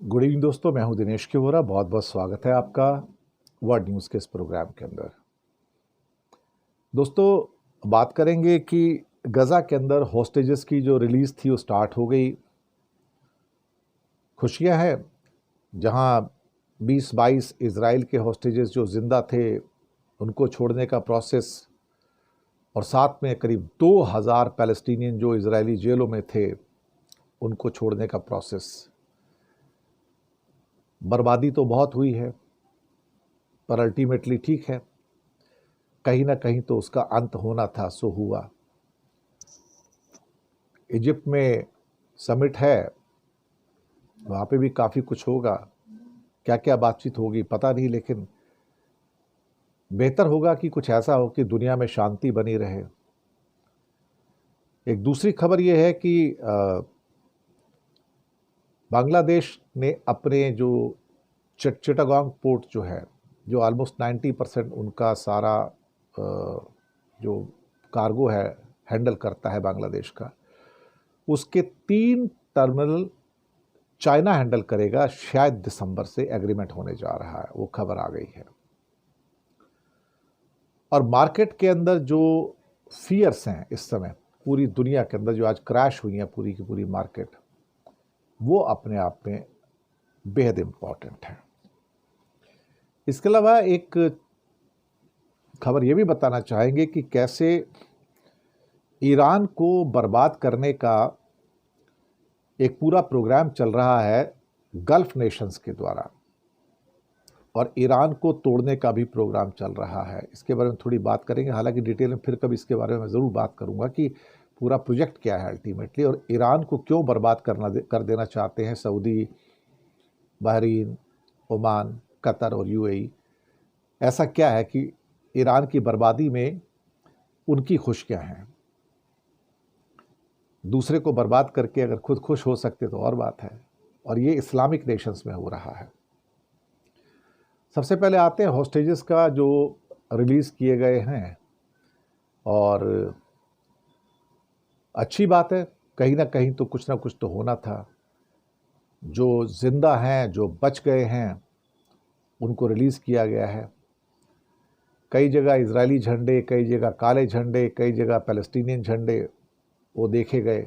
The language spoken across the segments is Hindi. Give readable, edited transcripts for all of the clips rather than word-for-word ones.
गुड इवनिंग दोस्तों, मैं हूं दिनेश किवोरा। बहुत बहुत स्वागत है आपका वर्ल्ड न्यूज़ के इस प्रोग्राम के अंदर। दोस्तों, बात करेंगे कि गज़ा के अंदर हॉस्टेजेस की जो रिलीज़ थी वो स्टार्ट हो गई। खुशियां हैं, जहां 20-22 इजराइल के हॉस्टेजेस जो ज़िंदा थे उनको छोड़ने का प्रोसेस, और साथ में करीब 2000 पैलेस्टीनियन जो इजरायली जेलों में थे उनको छोड़ने का प्रोसेस। बर्बादी तो बहुत हुई है, पर अल्टीमेटली ठीक है, कहीं ना कहीं तो उसका अंत होना था, सो हुआ। इजिप्ट में समिट है, वहाँ पे भी काफ़ी कुछ होगा। क्या क्या बातचीत होगी पता नहीं, लेकिन बेहतर होगा कि कुछ ऐसा हो कि दुनिया में शांति बनी रहे। एक दूसरी खबर यह है कि बांग्लादेश ने अपने जो चिटागोंग पोर्ट जो है, जो ऑलमोस्ट 90% उनका सारा जो कार्गो है हैंडल करता है बांग्लादेश का, उसके 3 टर्मिनल चाइना हैंडल करेगा। शायद दिसंबर से एग्रीमेंट होने जा रहा है, वो खबर आ गई है। और मार्केट के अंदर जो फियर्स हैं इस समय पूरी दुनिया के अंदर, जो आज क्रैश हुई है पूरी की पूरी मार्केट, वो अपने आप में बेहद इंपॉर्टेंट है। इसके अलावा एक खबर ये भी बताना चाहेंगे कि कैसे ईरान को बर्बाद करने का एक पूरा प्रोग्राम चल रहा है गल्फ नेशंस के द्वारा, और ईरान को तोड़ने का भी प्रोग्राम चल रहा है। इसके बारे में थोड़ी बात करेंगे, हालांकि डिटेल में फिर कभी इसके बारे में ज़रूर बात करूंगा कि पूरा प्रोजेक्ट क्या है अल्टीमेटली, और ईरान को क्यों बर्बाद कर देना चाहते हैं सऊदी, बहरीन, ओमान, कतर और यूएई। ऐसा क्या है कि ईरान की बर्बादी में उनकी खुशियां हैं। दूसरे को बर्बाद करके अगर खुद खुश हो सकते तो और बात है, और ये इस्लामिक नेशंस में हो रहा है। सबसे पहले आते हैं हॉस्टेजेस का जो रिलीज़ किए गए हैं, और अच्छी बात है, कहीं ना कहीं तो कुछ ना कुछ तो होना था। जो जिंदा हैं, जो बच गए हैं, उनको रिलीज़ किया गया है। कई जगह इजरायली झंडे, कई जगह काले झंडे, कई जगह पैलेस्टीनियन झंडे वो देखे गए।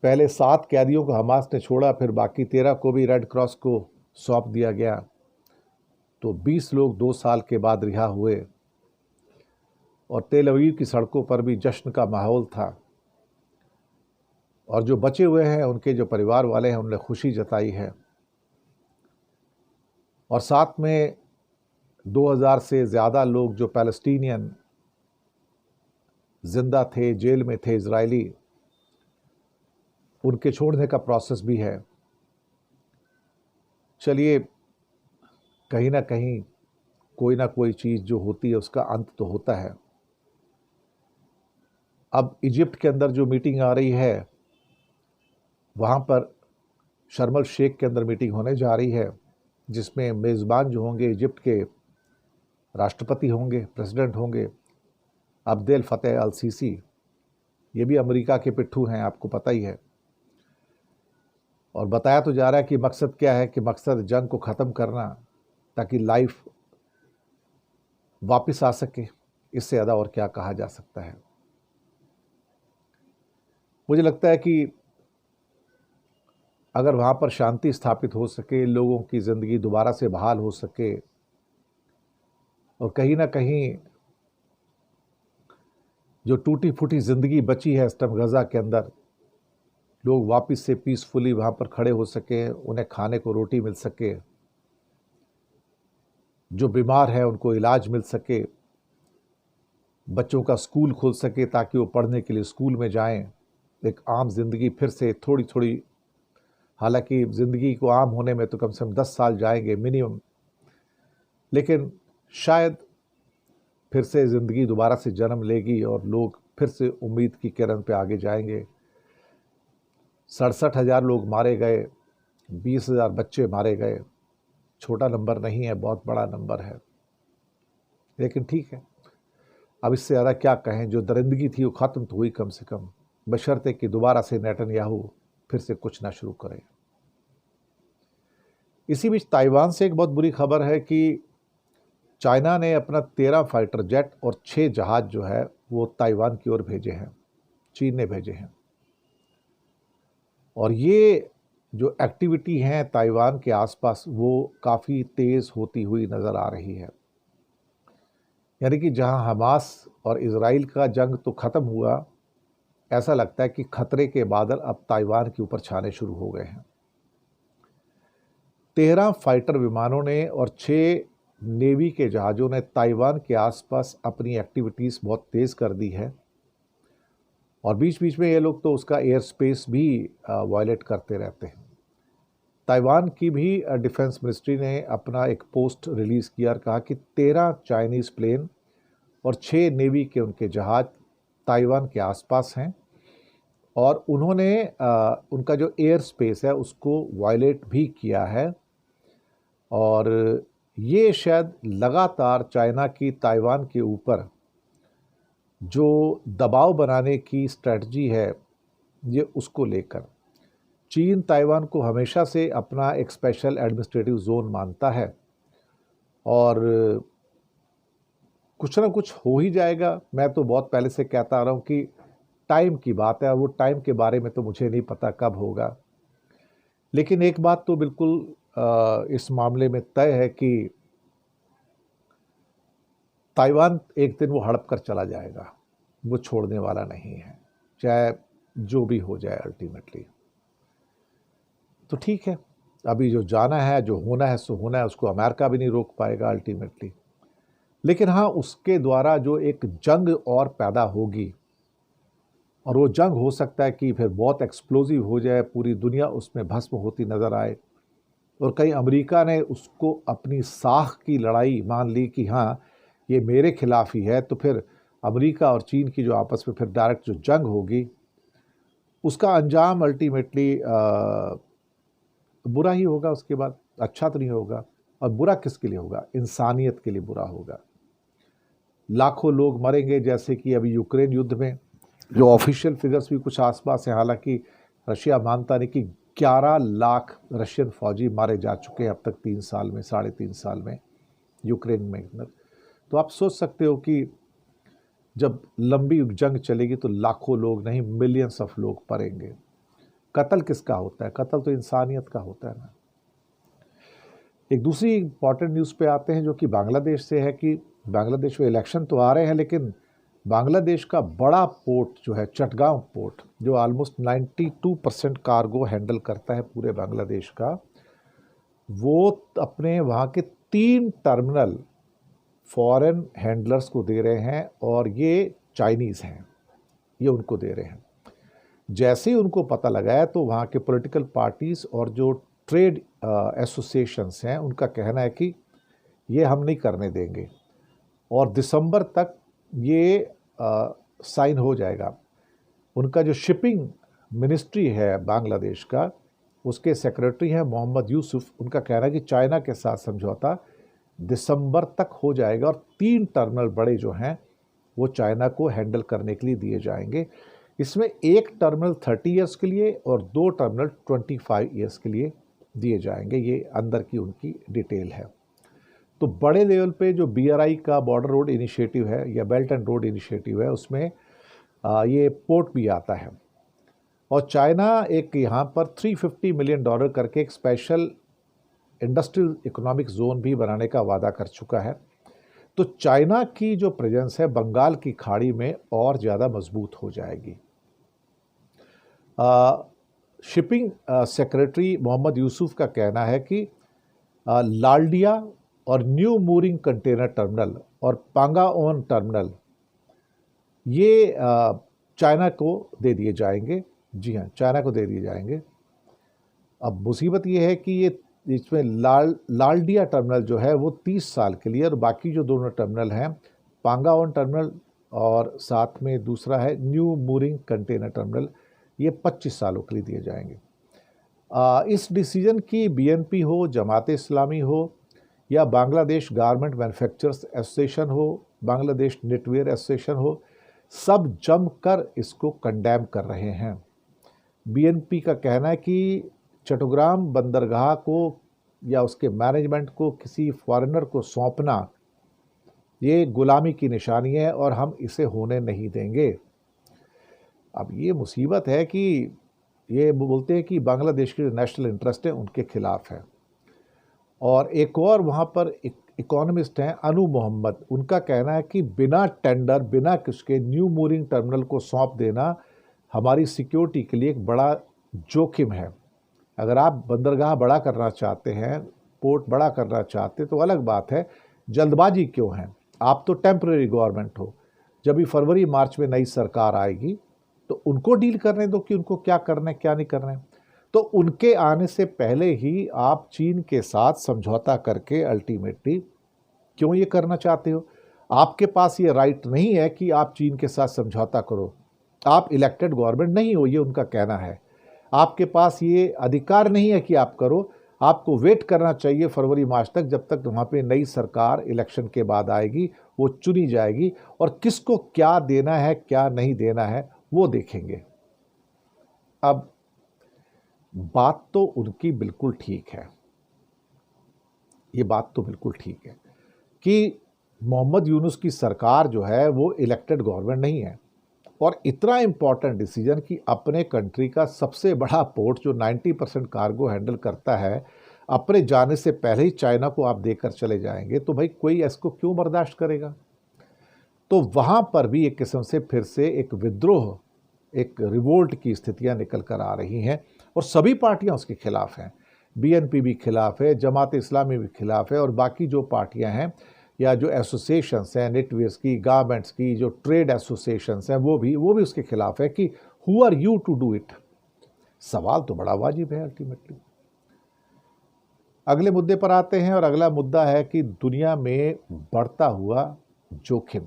पहले 7 कैदियों को हमास ने छोड़ा, फिर बाकी 13 को भी रेड क्रॉस को सौंप दिया गया, तो 20 लोग 2 साल के बाद रिहा हुए, और तेल अवीव की सड़कों पर भी जश्न का माहौल था। और जो बचे हुए हैं उनके जो परिवार वाले हैं उन्होंने खुशी जताई है। और साथ में 2000 से ज़्यादा लोग जो पैलेस्टीनियन जिंदा थे, जेल में थे इजरायली, उनके छोड़ने का प्रोसेस भी है। चलिए, कहीं ना कहीं कोई ना कोई चीज़ जो होती है उसका अंत तो होता है। अब इजिप्ट के अंदर जो मीटिंग आ रही है, वहाँ पर शर्म अल शेख के अंदर मीटिंग होने जा रही है, जिसमें मेज़बान जो होंगे इजिप्ट के राष्ट्रपति होंगे, प्रेसिडेंट होंगे अब्देल फतेह अल सीसी। ये भी अमेरिका के पिट्ठू हैं, आपको पता ही है। और बताया तो जा रहा है कि मकसद क्या है, कि मकसद जंग को ख़त्म करना, ताकि लाइफ वापस आ सके। इससे ज़्यादा और क्या कहा जा सकता है। मुझे लगता है कि अगर वहाँ पर शांति स्थापित हो सके, लोगों की ज़िंदगी दोबारा से बहाल हो सके, और कहीं ना कहीं जो टूटी फूटी ज़िंदगी बची है इस टाइम गज़ा के अंदर, लोग वापस से पीसफुली वहाँ पर खड़े हो सके, उन्हें खाने को रोटी मिल सके, जो बीमार है उनको इलाज मिल सके, बच्चों का स्कूल खुल सके ताकि वो पढ़ने के लिए स्कूल में जाएं, एक आम जिंदगी फिर से थोड़ी थोड़ी, हालांकि ज़िंदगी को आम होने में तो कम से कम 10 साल जाएंगे मिनिमम, लेकिन शायद फिर से ज़िंदगी दोबारा से जन्म लेगी और लोग फिर से उम्मीद की किरण पे आगे जाएंगे। 67,000 लोग मारे गए, 20,000 बच्चे मारे गए, छोटा नंबर नहीं है, बहुत बड़ा नंबर है। लेकिन ठीक है, अब इससे ज़्यादा क्या कहें। जो दरिंदगी थी वो ख़त्म तो हुई कम से कम, बशर्ते कि दोबारा से नेतन्याहू फिर से कुछ ना शुरू करें। इसी बीच ताइवान से एक बहुत बुरी खबर है कि चाइना ने अपना 13 फाइटर जेट और 6 जहाज जो है वो ताइवान की ओर भेजे हैं, चीन ने भेजे हैं। और ये जो एक्टिविटी है ताइवान के आसपास वो काफ़ी तेज़ होती हुई नज़र आ रही है। यानी कि जहां हमास और इजराइल का जंग तो ख़त्म हुआ, ऐसा लगता है कि खतरे के बादल अब ताइवान के ऊपर छाने शुरू हो गए हैं। 13 फाइटर विमानों ने और 6 नेवी के जहाज़ों ने ताइवान के आसपास अपनी एक्टिविटीज़ बहुत तेज़ कर दी है। और बीच बीच में ये लोग तो उसका एयर स्पेस भी वायलेट करते रहते हैं। ताइवान की भी डिफेंस मिनिस्ट्री ने अपना एक पोस्ट रिलीज़ किया और कहा कि 13 चाइनीज़ प्लेन और 6 नेवी के उनके जहाज़ ताइवान के आसपास हैं और उन्होंने उनका जो एयर स्पेस है उसको वायलेट भी किया है। और ये शायद लगातार चाइना की ताइवान के ऊपर जो दबाव बनाने की स्ट्रेटजी है, ये उसको लेकर चीन ताइवान को हमेशा से अपना एक स्पेशल एडमिनिस्ट्रेटिव जोन मानता है और कुछ ना कुछ हो ही जाएगा। मैं तो बहुत पहले से कहता आ रहा हूँ कि टाइम की बात है, वो टाइम के बारे में तो मुझे नहीं पता कब होगा। लेकिन एक बात तो बिल्कुल इस मामले में तय है कि ताइवान एक दिन वो हड़प कर चला जाएगा, वो छोड़ने वाला नहीं है, चाहे जो भी हो जाए अल्टीमेटली। तो ठीक है, अभी जो जाना है, जो होना है सो होना है, उसको अमेरिका भी नहीं रोक पाएगा अल्टीमेटली। लेकिन हाँ, उसके द्वारा जो एक जंग और पैदा होगी और वो जंग हो सकता है कि फिर बहुत एक्सप्लोजिव हो जाए, पूरी दुनिया उसमें भस्म होती नज़र आए और कहीं अमेरिका ने उसको अपनी साख की लड़ाई मान ली कि हाँ ये मेरे खिलाफ ही है, तो फिर अमेरिका और चीन की जो आपस में फिर डायरेक्ट जो जंग होगी उसका अंजाम अल्टीमेटली बुरा ही होगा। उसके बाद अच्छा तो नहीं होगा। और बुरा किसके लिए होगा? इंसानियत के लिए बुरा होगा। लाखों लोग मरेंगे, जैसे कि अभी यूक्रेन युद्ध में जो ऑफिशियल फिगर्स भी कुछ आसपास हैं, हालांकि रशिया मानता नहीं, कि 11 लाख रशियन फौजी मारे जा चुके हैं अब तक 3 साल में, 3.5 साल में यूक्रेन में। तो आप सोच सकते हो कि जब लंबी जंग चलेगी तो लाखों लोग नहीं, मिलियंस ऑफ लोग मरेंगे। कत्ल किसका होता है? कत्ल तो इंसानियत का होता है ना। एक दूसरी इंपॉर्टेंट न्यूज़ पे आते हैं जो कि बांग्लादेश से है कि बांग्लादेश में इलेक्शन तो आ रहे हैं, लेकिन बांग्लादेश का बड़ा पोर्ट जो है चटगांव पोर्ट, जो ऑलमोस्ट 92% कार्गो हैंडल करता है पूरे बांग्लादेश का, वो अपने वहाँ के 3 टर्मिनल फॉरेन हैंडलर्स को दे रहे हैं और ये चाइनीज़ हैं, ये उनको दे रहे हैं। जैसे ही उनको पता लगा है तो वहाँ के पॉलिटिकल पार्टीज़ और जो ट्रेड एसोसिएशंस हैं उनका कहना है कि ये हम नहीं करने देंगे और दिसंबर तक ये साइन हो जाएगा। उनका जो शिपिंग मिनिस्ट्री है बांग्लादेश का, उसके सेक्रेटरी हैं मोहम्मद यूसुफ, उनका कहना है कि चाइना के साथ समझौता दिसंबर तक हो जाएगा और 3 टर्मिनल बड़े जो हैं वो चाइना को हैंडल करने के लिए दिए जाएंगे। इसमें एक टर्मिनल 30 ईयर्स के लिए और 2 टर्मिनल 25 ईयर्स के लिए दिए जाएंगे। ये अंदर की उनकी डिटेल है। तो बड़े लेवल पे जो BRI का बॉर्डर रोड इनिशिएटिव है या बेल्ट एंड रोड इनिशिएटिव है, उसमें ये पोर्ट भी आता है और चाइना एक यहाँ पर $350 मिलियन करके एक स्पेशल इंडस्ट्रियल इकोनॉमिक जोन भी बनाने का वादा कर चुका है। तो चाइना की जो प्रेजेंस है बंगाल की खाड़ी में और ज़्यादा मजबूत हो जाएगी। शिपिंग सेक्रेटरी मोहम्मद यूसुफ का कहना है कि लालडिया और न्यू मूरिंग कंटेनर टर्मिनल और पांगाओन टर्मिनल ये चाइना को दे दिए जाएंगे। जी हाँ, चाइना को दे दिए जाएंगे। अब मुसीबत ये है कि ये इसमें लालडिया टर्मिनल जो है वो 30 साल के लिए और बाकी जो दोनों टर्मिनल हैं, पांगाओन टर्मिनल और साथ में दूसरा है न्यू मूरिंग कंटेनर टर्मिनल, ये 25 सालों के लिए दिए जाएंगे। इस डिसीजन की BNP हो, जमात इस्लामी हो या बांग्लादेश गारमेंट मैन्युफैक्चरर्स एसोसिएशन हो, बांग्लादेश नेटवेयर एसोसिएशन हो, सब जमकर इसको कंडेम कर रहे हैं। BNP का कहना है कि चट्टग्राम बंदरगाह को या उसके मैनेजमेंट को किसी फॉरेनर को सौंपना ये गुलामी की निशानी है और हम इसे होने नहीं देंगे। अब ये मुसीबत है कि ये बोलते हैं कि बांग्लादेश के जो नेशनल इंटरेस्ट है उनके खिलाफ है। और एक और वहाँ पर इकोनॉमिस्ट हैं अनु मोहम्मद, उनका कहना है कि बिना टेंडर बिना किसके न्यू मूरिंग टर्मिनल को सौंप देना हमारी सिक्योरिटी के लिए एक बड़ा जोखिम है। अगर आप बंदरगाह बड़ा करना चाहते हैं, पोर्ट बड़ा करना चाहते हैं तो अलग बात है, जल्दबाजी क्यों है? आप तो टेम्परेरी गवर्नमेंट हो, जब भी फरवरी मार्च में नई सरकार आएगी तो उनको डील करने दो कि उनको क्या करना है क्या नहीं करना है। तो उनके आने से पहले ही आप चीन के साथ समझौता करके अल्टीमेटली क्यों ये करना चाहते हो? आपके पास ये राइट नहीं है कि आप चीन के साथ समझौता करो, आप इलेक्टेड गवर्नमेंट नहीं हो, ये उनका कहना है। आपके पास ये अधिकार नहीं है कि आप करो, आपको वेट करना चाहिए फरवरी मार्च तक, जब तक वहाँ पे नई सरकार इलेक्शन के बाद आएगी, वो चुनी जाएगी और किसको क्या देना है क्या नहीं देना है वो देखेंगे। अब बात तो उनकी बिल्कुल ठीक है, ये बात तो बिल्कुल ठीक है कि मोहम्मद यूनुस की सरकार जो है वो इलेक्टेड गवर्नमेंट नहीं है और इतना इम्पॉर्टेंट डिसीजन कि अपने कंट्री का सबसे बड़ा पोर्ट जो 90% कार्गो हैंडल करता है, अपने जाने से पहले ही चाइना को आप देकर चले जाएंगे, तो भाई कोई इसको क्यों बर्दाश्त करेगा? तो वहाँ पर भी एक किस्म से फिर से एक विद्रोह, एक रिवोल्ट की स्थितियाँ निकल कर आ रही हैं और सभी पार्टियाँ उसके खिलाफ हैं। बीएनपी भी खिलाफ है, जमात इस्लामी भी खिलाफ है और बाकी जो पार्टियाँ हैं या जो एसोसिएशंस हैं, नेटवेयर्स की, गारमेंट्स की, जो ट्रेड एसोसिएशंस हैं, वो भी उसके खिलाफ है कि who are you to do it. सवाल तो बड़ा वाजिब है अल्टीमेटली। अगले मुद्दे पर आते हैं और अगला मुद्दा है कि दुनिया में बढ़ता हुआ जोखिम,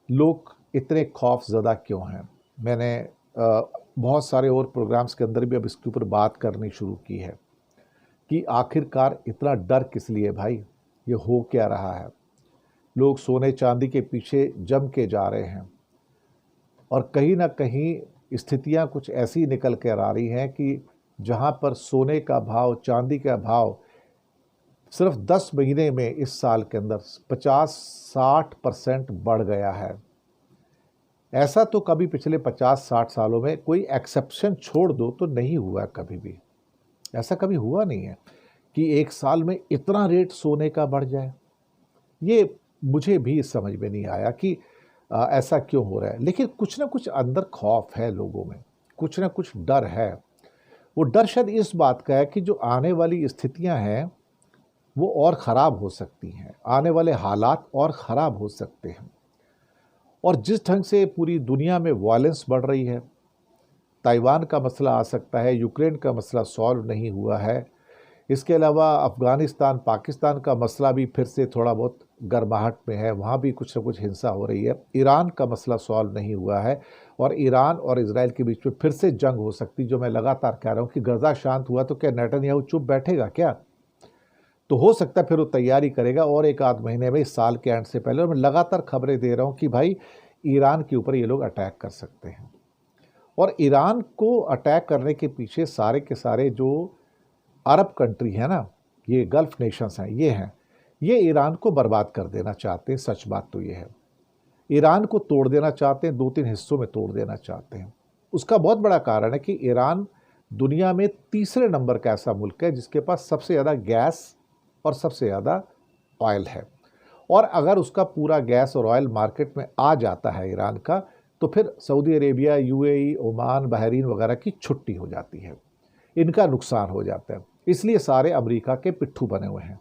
लोग इतने खौफजदा क्यों हैं? मैंने बहुत सारे और प्रोग्राम्स के अंदर भी अब इसके ऊपर बात करनी शुरू की है कि आखिरकार इतना डर किस लिए भाई, ये हो क्या रहा है? लोग सोने चांदी के पीछे जम के जा रहे हैं और कहीं ना कहीं स्थितियां कुछ ऐसी निकल कर आ रही हैं कि जहां पर सोने का भाव, चांदी का भाव सिर्फ 10 महीने में इस साल के अंदर 50-60% बढ़ गया है। ऐसा तो कभी पिछले 50-60 सालों में, कोई एक्सेप्शन छोड़ दो तो नहीं हुआ, कभी भी ऐसा कभी हुआ नहीं है कि एक साल में इतना रेट सोने का बढ़ जाए। ये मुझे भी समझ में नहीं आया कि ऐसा क्यों हो रहा है। लेकिन कुछ ना कुछ अंदर खौफ है लोगों में, कुछ ना कुछ डर है। वो डर शायद इस बात का है कि जो आने वाली स्थितियां हैं वो और ख़राब हो सकती हैं, आने वाले हालात और ख़राब हो सकते हैं। और जिस ढंग से पूरी दुनिया में वायलेंस बढ़ रही है, ताइवान का मसला आ सकता है, यूक्रेन का मसला सॉल्व नहीं हुआ है, इसके अलावा अफ़गानिस्तान पाकिस्तान का मसला भी फिर से थोड़ा बहुत गर्माहट में है, वहाँ भी कुछ ना कुछ हिंसा हो रही है, ईरान का मसला सॉल्व नहीं हुआ है और ईरान और इजराइल के बीच में फिर से जंग हो सकती, जो मैं लगातार कह रहा हूँ कि गजा शांत हुआ तो क्या नेतन्याहू चुप बैठेगा क्या? तो हो सकता है फिर वो तैयारी करेगा और एक आध महीने में, इस साल के एंड से पहले। और मैं लगातार खबरें दे रहा हूँ कि भाई ईरान के ऊपर ये लोग अटैक कर सकते हैं और ईरान को अटैक करने के पीछे सारे के सारे जो अरब कंट्री है ना, ये गल्फ नेशंस हैं, ये ईरान को बर्बाद कर देना चाहते हैं। सच बात तो ये है, ईरान को तोड़ देना चाहते हैं, 2-3 हिस्सों में तोड़ देना चाहते हैं। उसका बहुत बड़ा कारण है कि ईरान दुनिया में तीसरे नंबर का ऐसा मुल्क है जिसके पास सबसे ज़्यादा गैस और सबसे ज़्यादा ऑयल है। और अगर उसका पूरा गैस और ऑयल मार्केट में आ जाता है ईरान का, तो फिर Saudi Arabia, UAE, Oman, Bahrain वगैरह की छुट्टी हो जाती है, इनका नुकसान हो जाता है। इसलिए सारे अमेरिका के पिट्ठू बने हुए हैं।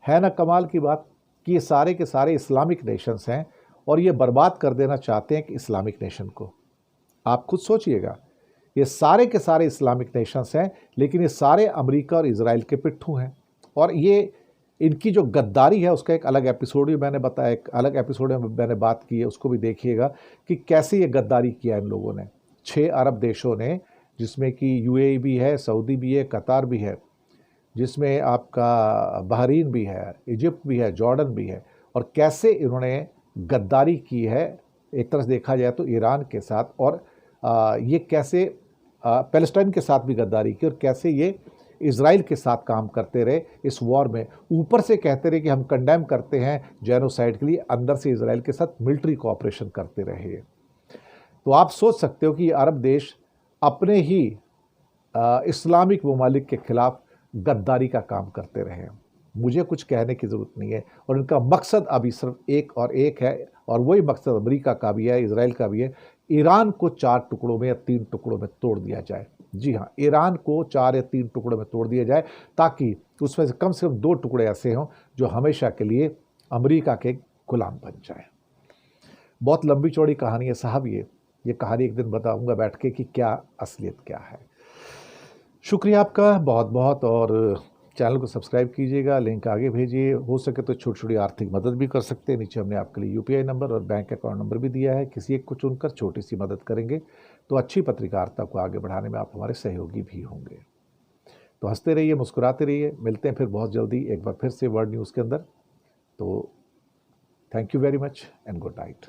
है ना कमाल की बात कि ये सारे के सारे इस्लामिक नेशंस हैं और ये बर्बाद कर देना चाहते हैं कि इस्लामिक नेशन को। आप खुद सोचिएगा, ये सारे के सारे इस्लामिक नेशंस हैं, लेकिन ये सारे अमेरिका और इजराइल के पिट्ठू हैं। और ये इनकी जो गद्दारी है उसका एक अलग एपिसोड भी मैंने बताया, एक अलग एपिसोड में मैंने बात की है, उसको भी देखिएगा कि कैसे ये गद्दारी किया इन लोगों ने। 6 अरब देशों ने, जिसमें कि यूएई भी है, सऊदी भी है, कतार भी है, जिसमें आपका बहरीन भी है, इजिप्ट भी है, जॉर्डन भी है, और कैसे इन्होंने गद्दारी की है एक तरह से देखा जाए तो ईरान के साथ, और ये कैसे पैलेस्टाइन के साथ भी गद्दारी की, और कैसे ये इजराइल के साथ काम करते रहे इस वॉर में, ऊपर से कहते रहे कि हम कंडेम करते हैं जेनोसाइड के लिए, अंदर से इजराइल के साथ मिलिट्री कोऑपरेशन करते रहे। तो आप सोच सकते हो कि अरब देश अपने ही इस्लामिक ममालिक के खिलाफ गद्दारी का काम करते रहे। मुझे कुछ कहने की ज़रूरत नहीं है, और इनका मकसद अभी सिर्फ एक और एक है, और वही मकसद अमेरिका का भी है, इजराइल का भी है, ईरान को 4 टुकड़ों में या 3 टुकड़ों में तोड़ दिया जाए। जी हाँ, ईरान को 4 या 3 टुकड़ों में तोड़ दिया जाए, ताकि उसमें से कम 2 टुकड़े ऐसे हों जो हमेशा के लिए अमेरिका के गुलाम बन जाए। बहुत लंबी चौड़ी कहानी है साहब, ये कहानी एक दिन बताऊंगा बैठ के कि क्या असलियत क्या है। शुक्रिया आपका बहुत बहुत, और चैनल को सब्सक्राइब कीजिएगा, लिंक आगे भेजिए। हो सके तो छोटी छोटी आर्थिक मदद भी कर सकते हैं। नीचे हमने आपके लिए यूपीआई नंबर और बैंक अकाउंट नंबर भी दिया है, किसी एक को चुनकर छोटी सी मदद करेंगे तो अच्छी पत्रकारिता को आगे बढ़ाने में आप हमारे सहयोगी भी होंगे। तो हंसते रहिए, मुस्कुराते रहिए, मिलते हैं फिर बहुत जल्दी एक बार फिर से वर्ल्ड न्यूज़ के अंदर। तो thank you very much and good night.